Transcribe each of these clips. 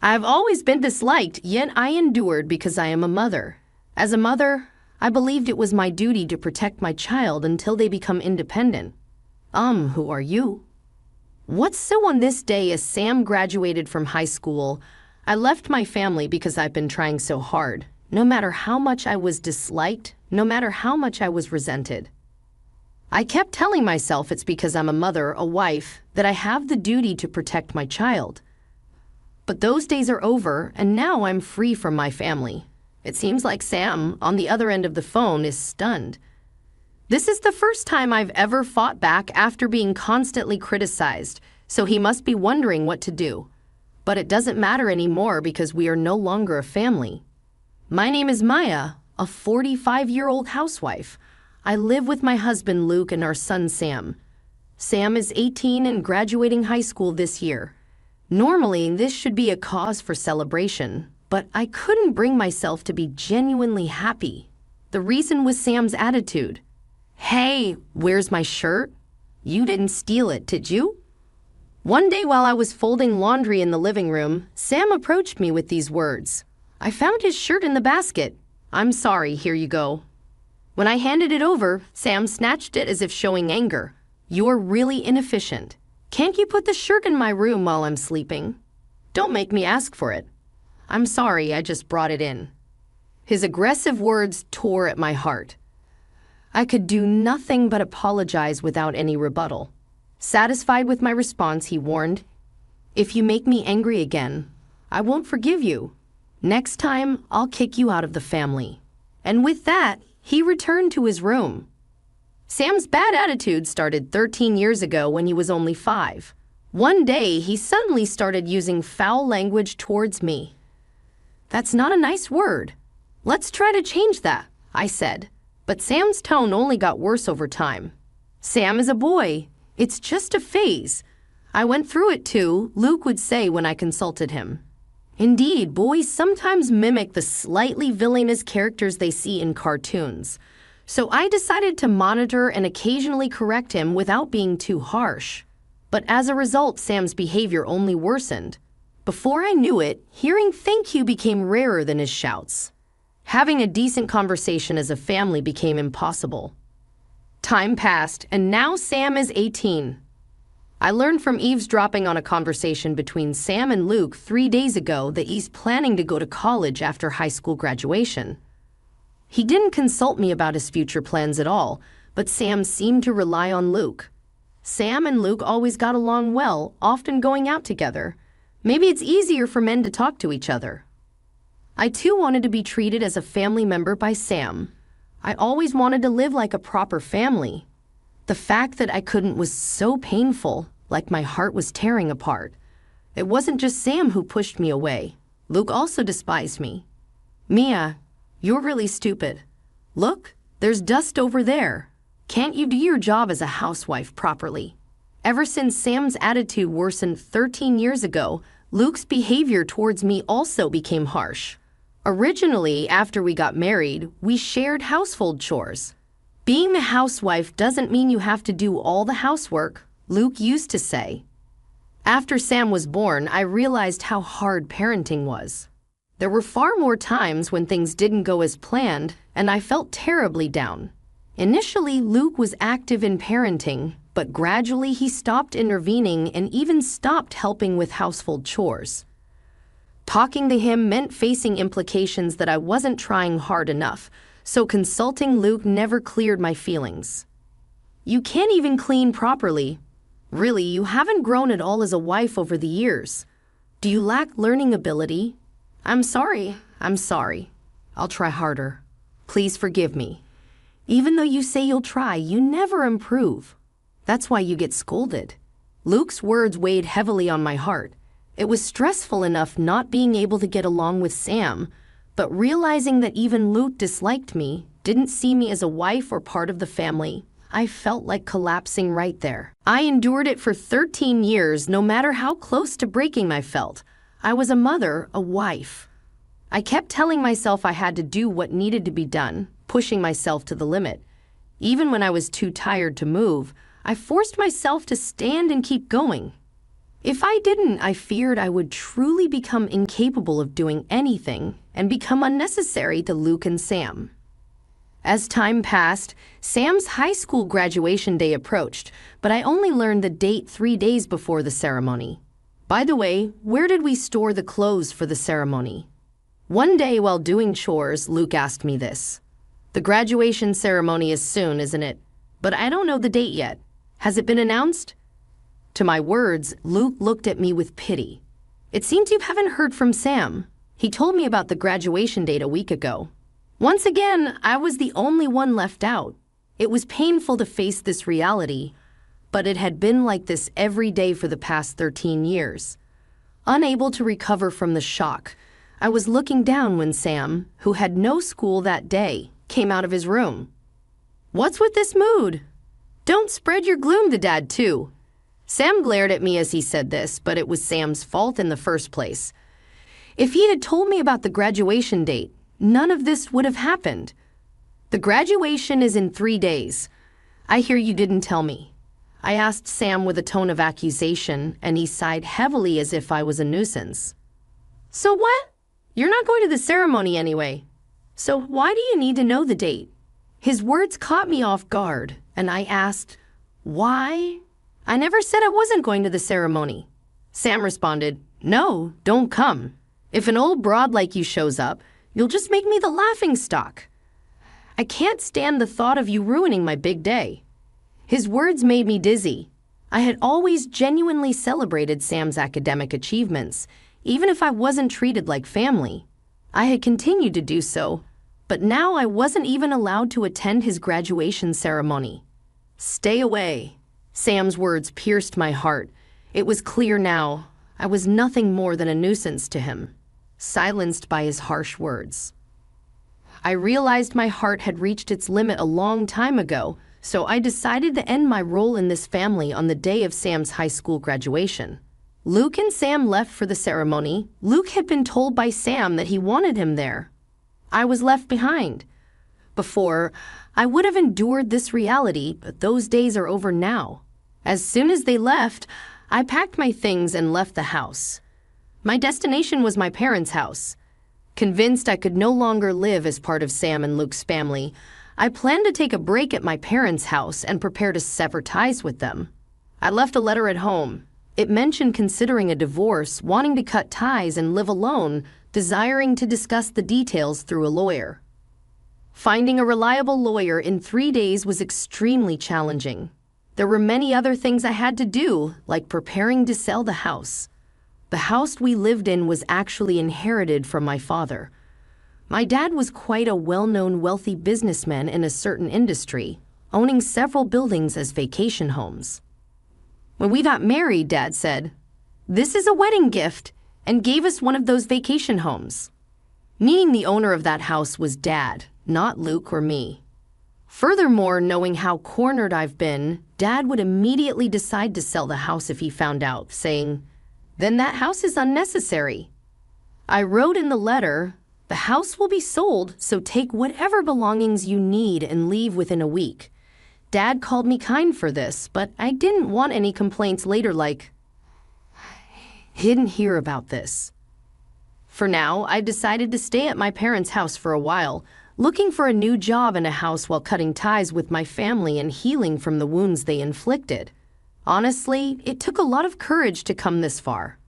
I've always been disliked, yet I endured because I am a mother. As a mother, I believed it was my duty to protect my child until they become independent. Who are you? What's so on this day as Sam graduated from high school, I left my family because I've been trying so hard, no matter how much I was disliked, no matter how much I was resented. I kept telling myself it's because I'm a mother, a wife, that I have the duty to protect my child. But those days are over, and now I'm free from my family. It seems like Sam, on the other end of the phone, is stunned. This is the first time I've ever fought back after being constantly criticized, so he must be wondering what to do. But it doesn't matter anymore because we are no longer a family. My name is Maya, a 45-year-old housewife. I live with my husband Luke and our son Sam. Sam is 18 and graduating high school this year. Normally, this should be a cause for celebration, but I couldn't bring myself to be genuinely happy. The reason was Sam's attitude. Hey, where's my shirt? You didn't steal it, did you? One day while I was folding laundry in the living room, Sam approached me with these words. I found his shirt in the basket. I'm sorry, here you go. When I handed it over, Sam snatched it as if showing anger. You're really inefficient. Can't you put the shirt in my room while I'm sleeping? Don't make me ask for it. I'm sorry, I just brought it in. His aggressive words tore at my heart. I could do nothing but apologize without any rebuttal. Satisfied with my response, he warned, if you make me angry again, I won't forgive you. Next time, I'll kick you out of the family. And with that, he returned to his room. Sam's bad attitude started 13 years ago when he was only 5. One day, he suddenly started using foul language towards me. That's not a nice word. Let's try to change that, I said. But Sam's tone only got worse over time. Sam is a boy. It's just a phase. I went through it too, Luke would say when I consulted him. Indeed, boys sometimes mimic the slightly villainous characters they see in cartoons. So I decided to monitor and occasionally correct him without being too harsh. But as a result, Sam's behavior only worsened. Before I knew it, hearing thank you became rarer than his shouts. Having a decent conversation as a family became impossible. Time passed, and now Sam is 18. I learned from eavesdropping on a conversation between Sam and Luke 3 days ago that he's planning to go to college after high school graduation. He didn't consult me about his future plans at all, but Sam seemed to rely on Luke. Sam and Luke always got along well, often going out together. Maybe it's easier for men to talk to each other. I too wanted to be treated as a family member by Sam. I always wanted to live like a proper family. The fact that I couldn't was so painful, like my heart was tearing apart. It wasn't just Sam who pushed me away. Luke also despised me. Mia, you're really stupid. Look, there's dust over there. Can't you do your job as a housewife properly? Ever since Sam's attitude worsened 13 years ago, Luke's behavior towards me also became harsh. Originally, after we got married, we shared household chores. Being the housewife doesn't mean you have to do all the housework, Luke used to say. After Sam was born, I realized how hard parenting was. There were far more times when things didn't go as planned, and I felt terribly down. Initially, Luke was active in parenting, but gradually he stopped intervening and even stopped helping with household chores. Talking to him meant facing implications that I wasn't trying hard enough, so consulting Luke never cleared my feelings. You can't even clean properly. Really, you haven't grown at all as a wife over the years. Do you lack learning ability? I'm sorry. I'll try harder. Please forgive me. Even though you say you'll try, you never improve. That's why you get scolded. Luke's words weighed heavily on my heart. It was stressful enough not being able to get along with Sam, but realizing that even Luke disliked me, didn't see me as a wife or part of the family, I felt like collapsing right there. I endured it for 13 years, no matter how close to breaking I felt. I was a mother, a wife. I kept telling myself I had to do what needed to be done, pushing myself to the limit. Even when I was too tired to move, I forced myself to stand and keep going. If I didn't, I feared I would truly become incapable of doing anything and become unnecessary to Luke and Sam. As time passed, Sam's high school graduation day approached, but I only learned the date 3 days before the ceremony. By the way, where did we store the clothes for the ceremony? One day while doing chores, Luke asked me this. The graduation ceremony is soon, isn't it? But I don't know the date yet. Has it been announced? To my words, Luke looked at me with pity. It seems you haven't heard from Sam. He told me about the graduation date a week ago. Once again, I was the only one left out. It was painful to face this reality, but it had been like this every day for the past 13 years. Unable to recover from the shock, I was looking down when Sam, who had no school that day, came out of his room. "What's with this mood? Don't spread your gloom to Dad, too." Sam glared at me as he said this, but it was Sam's fault in the first place. If he had told me about the graduation date, none of this would have happened. The graduation is in 3 days. I hear you didn't tell me. I asked Sam with a tone of accusation, and he sighed heavily as if I was a nuisance. So what? You're not going to the ceremony anyway. So why do you need to know the date? His words caught me off guard, and I asked, why? I never said I wasn't going to the ceremony. Sam responded, no, don't come. If an old broad like you shows up, you'll just make me the laughingstock. I can't stand the thought of you ruining my big day. His words made me dizzy. I had always genuinely celebrated Sam's academic achievements, even if I wasn't treated like family. I had continued to do so, but now I wasn't even allowed to attend his graduation ceremony. Stay away. Sam's words pierced my heart. It was clear now I was nothing more than a nuisance to him, silenced by his harsh words. I realized my heart had reached its limit a long time ago, so I decided to end my role in this family on the day of Sam's high school graduation. Luke and Sam left for the ceremony. Luke had been told by Sam that he wanted him there. I was left behind. Before, I would have endured this reality, but those days are over now. As soon as they left, I packed my things and left the house. My destination was my parents' house. Convinced I could no longer live as part of Sam and Luke's family, I planned to take a break at my parents' house and prepare to sever ties with them. I left a letter at home. It mentioned considering a divorce, wanting to cut ties and live alone, desiring to discuss the details through a lawyer. Finding a reliable lawyer in 3 days was extremely challenging. There were many other things I had to do, like preparing to sell the house. The house we lived in was actually inherited from my father. My dad was quite a well-known wealthy businessman in a certain industry, owning several buildings as vacation homes. When we got married, Dad said, "This is a wedding gift," and gave us one of those vacation homes. Meaning the owner of that house was Dad, not Luke or me. Furthermore, knowing how cornered I've been, Dad would immediately decide to sell the house if he found out, saying, "Then that house is unnecessary." I wrote in the letter, "The house will be sold, so take whatever belongings you need and leave within a week." Dad called me kind for this, but I didn't want any complaints later like, "He didn't hear about this." For now, I decided to stay at my parents' house for a while, looking for a new job in a house while cutting ties with my family and healing from the wounds they inflicted. Honestly, it took a lot of courage to come this far.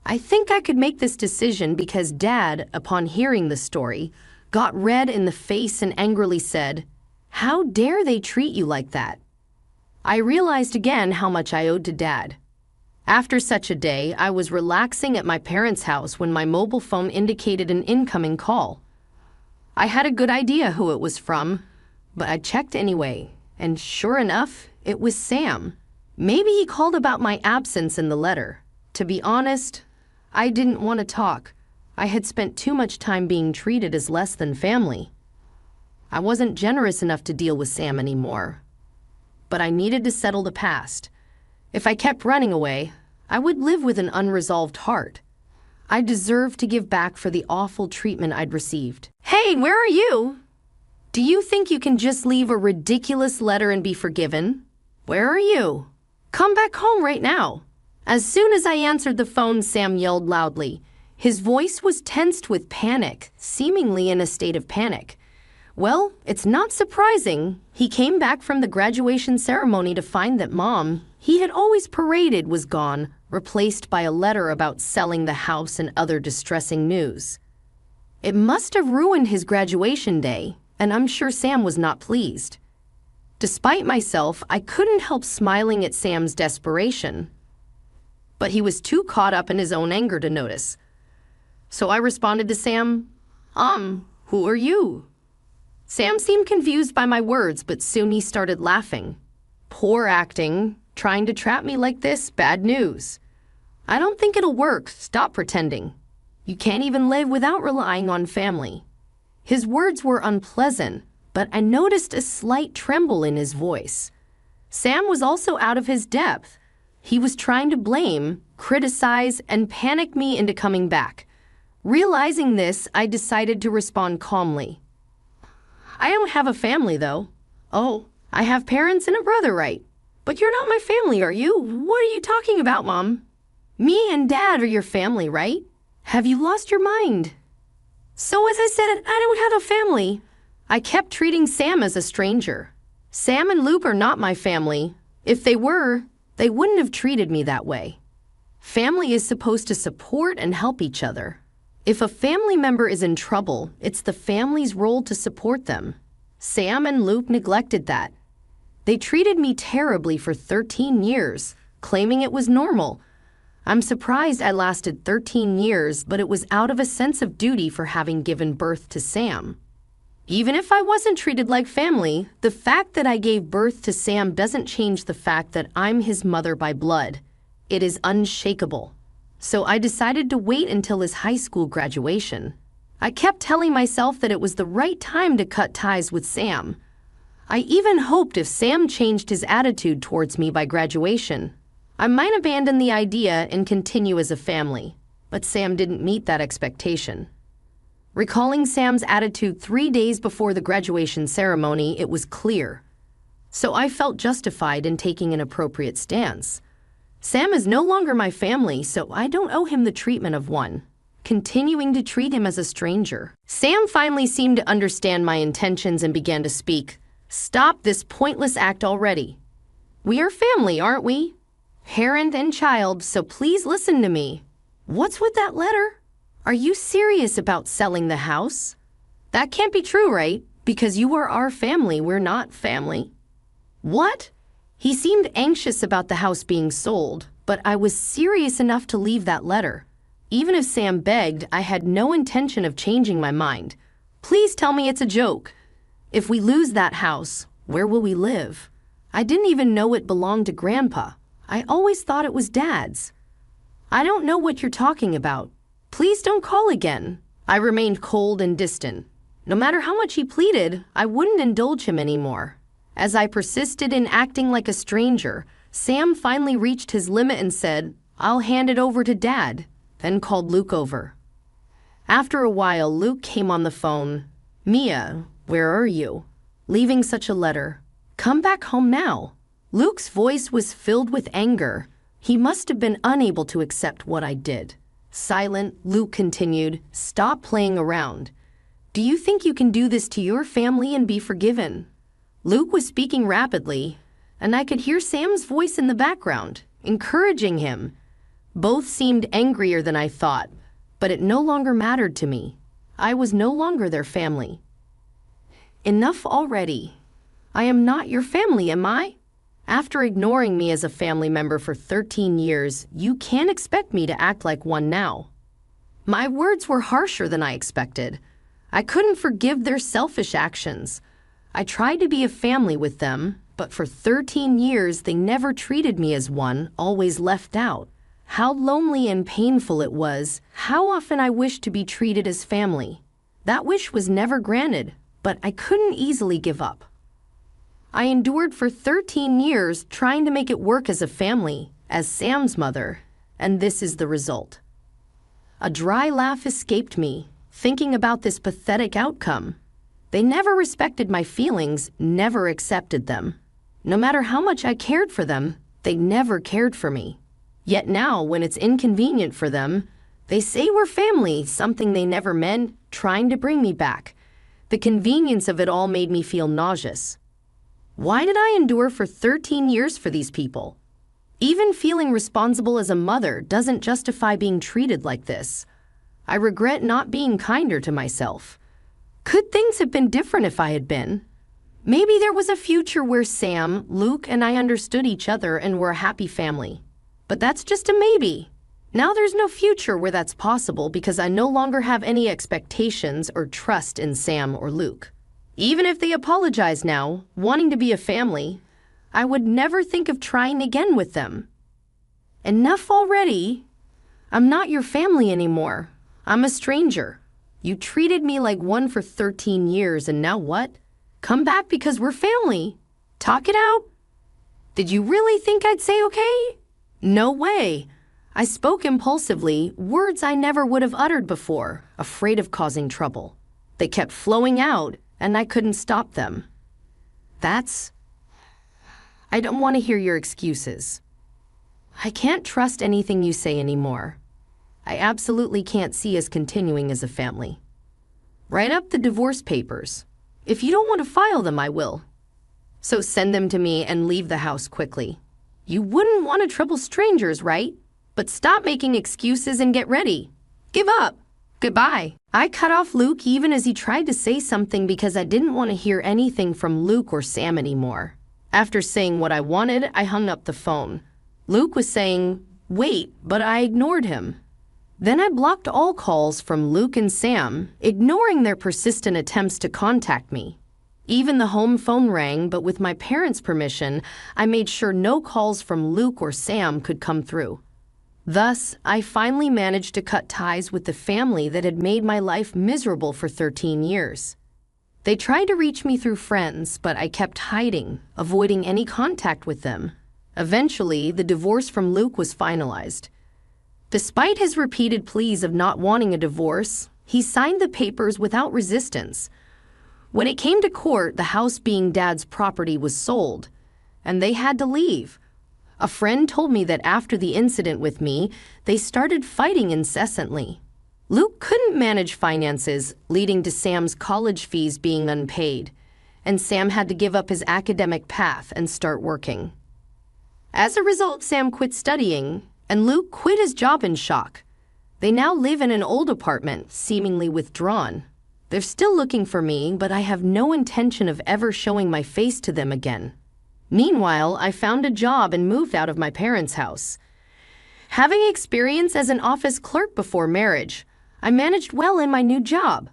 I think I could make this decision because Dad, upon hearing the story, got red in the face and angrily said, "How dare they treat you like that?" I realized again how much I owed to Dad. After such a day, I was relaxing at my parents' house when my mobile phone indicated an incoming call. I had a good idea who it was from, but I checked anyway, and sure enough, it was Sam. Maybe he called about my absence in the letter. To be honest, I didn't want to talk. I had spent too much time being treated as less than family. I wasn't generous enough to deal with Sam anymore. But I needed to settle the past. If I kept running away, I would live with an unresolved heart. I deserved to give back for the awful treatment I'd received. Hey, where are you? Do you think you can just leave a ridiculous letter and be forgiven? Where are you? Come back home right now. As soon as I answered the phone, Sam yelled loudly. His voice was tensed with panic, seemingly in a state of panic. Well, it's not surprising. He came back from the graduation ceremony to find that Mom, he had always paraded, was gone, replaced by a letter about selling the house and other distressing news. It must have ruined his graduation day, and I'm sure Sam was not pleased. Despite myself, I couldn't help smiling at Sam's desperation. But he was too caught up in his own anger to notice. So I responded to Sam, who are you? Sam seemed confused by my words, but soon he started laughing. Poor acting, trying to trap me like this, bad news. I don't think it'll work, stop pretending. You can't even live without relying on family. His words were unpleasant, but I noticed a slight tremble in his voice. Sam was also out of his depth. He was trying to blame, criticize, and panic me into coming back. Realizing this, I decided to respond calmly. I don't have a family, though. Oh, I have parents and a brother, right? But you're not my family, are you? What are you talking about, Mom? Me and Dad are your family, right? Have you lost your mind? So as I said, I don't have a family. I kept treating Sam as a stranger. Sam and Luke are not my family. If they were, they wouldn't have treated me that way. Family is supposed to support and help each other. If a family member is in trouble, it's the family's role to support them. Sam and Luke neglected that. They treated me terribly for 13 years, claiming it was normal. I'm surprised I lasted 13 years, but it was out of a sense of duty for having given birth to Sam. Even if I wasn't treated like family, the fact that I gave birth to Sam doesn't change the fact that I'm his mother by blood. It is unshakable. So I decided to wait until his high school graduation. I kept telling myself that it was the right time to cut ties with Sam. I even hoped if Sam changed his attitude towards me by graduation, I might abandon the idea and continue as a family. But Sam didn't meet that expectation. Recalling Sam's attitude 3 days before the graduation ceremony, it was clear. So I felt justified in taking an appropriate stance. Sam is no longer my family, so I don't owe him the treatment of one, continuing to treat him as a stranger. Sam finally seemed to understand my intentions and began to speak. Stop this pointless act already. We are family, aren't we? Parent and child, so please listen to me. What's with that letter? Are you serious about selling the house? That can't be true, right? Because you are our family, we're not family. What? He seemed anxious about the house being sold, but I was serious enough to leave that letter. Even if Sam begged, I had no intention of changing my mind. Please tell me it's a joke. If we lose that house, where will we live? I didn't even know it belonged to Grandpa. I always thought it was Dad's. I don't know what you're talking about. Please don't call again. I remained cold and distant. No matter how much he pleaded, I wouldn't indulge him anymore. As I persisted in acting like a stranger, Sam finally reached his limit and said, I'll hand it over to Dad, then called Luke over. After a while, Luke came on the phone. Mia, where are you? Leaving such a letter. Come back home now. Luke's voice was filled with anger. He must have been unable to accept what I did. Silent, Luke continued, Stop playing around. Do you think you can do this to your family and be forgiven? Luke was speaking rapidly, and I could hear Sam's voice in the background, encouraging him. Both seemed angrier than I thought, but it no longer mattered to me. I was no longer their family. Enough already. I am not your family, am I? After ignoring me as a family member for 13 years, you can't expect me to act like one now. My words were harsher than I expected. I couldn't forgive their selfish actions. I tried to be a family with them, but for 13 years they never treated me as one, always left out. How lonely and painful it was. How often I wished to be treated as family. That wish was never granted, but I couldn't easily give up. I endured for 13 years trying to make it work as a family, as Sam's mother, and this is the result. A dry laugh escaped me, thinking about this pathetic outcome. They never respected my feelings, never accepted them. No matter how much I cared for them, they never cared for me. Yet now, when it's inconvenient for them, they say we're family, something they never meant, trying to bring me back. The convenience of it all made me feel nauseous. Why did I endure for 13 years for these people? Even feeling responsible as a mother doesn't justify being treated like this. I regret not being kinder to myself. Could things have been different if I had been? Maybe there was a future where Sam, Luke, and I understood each other and were a happy family. But that's just a maybe. Now there's no future where that's possible because I no longer have any expectations or trust in Sam or Luke. Even if they apologize now, wanting to be a family, I would never think of trying again with them. Enough already. I'm not your family anymore. I'm a stranger. You treated me like one for 13 years and now what? Come back because we're family. Talk it out. Did you really think I'd say okay? No way. I spoke impulsively, words I never would have uttered before, afraid of causing trouble. They kept flowing out, and I couldn't stop them. I don't want to hear your excuses. I can't trust anything you say anymore. I absolutely can't see us continuing as a family. Write up the divorce papers. If you don't want to file them, I will. So send them to me and leave the house quickly. You wouldn't want to trouble strangers, right? But stop making excuses and get ready. Give up. Goodbye. I cut off Luke even as he tried to say something because I didn't want to hear anything from Luke or Sam anymore. After saying what I wanted, I hung up the phone. Luke was saying, "Wait," but I ignored him. Then I blocked all calls from Luke and Sam, ignoring their persistent attempts to contact me. Even the home phone rang, but with my parents' permission, I made sure no calls from Luke or Sam could come through. Thus, I finally managed to cut ties with the family that had made my life miserable for 13 years. They tried to reach me through friends, but I kept hiding, avoiding any contact with them. Eventually, the divorce from Luke was finalized. Despite his repeated pleas of not wanting a divorce, he signed the papers without resistance. When it came to court, the house being Dad's property was sold, and they had to leave. A friend told me that after the incident with me, they started fighting incessantly. Luke couldn't manage finances, leading to Sam's college fees being unpaid, and Sam had to give up his academic path and start working. As a result, Sam quit studying, and Luke quit his job in shock. They now live in an old apartment, seemingly withdrawn. They're still looking for me, but I have no intention of ever showing my face to them again. Meanwhile, I found a job and moved out of my parents' house. Having experience as an office clerk before marriage, I managed well in my new job.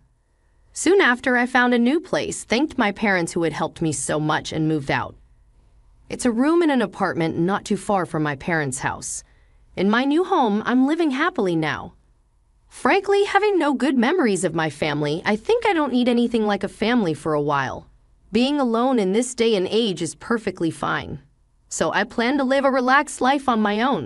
Soon after, I found a new place, thanked my parents who had helped me so much, and moved out. It's a room in an apartment not too far from my parents' house. In my new home, I'm living happily now. Frankly, having no good memories of my family, I think I don't need anything like a family for a while. Being alone in this day and age is perfectly fine. So I plan to live a relaxed life on my own.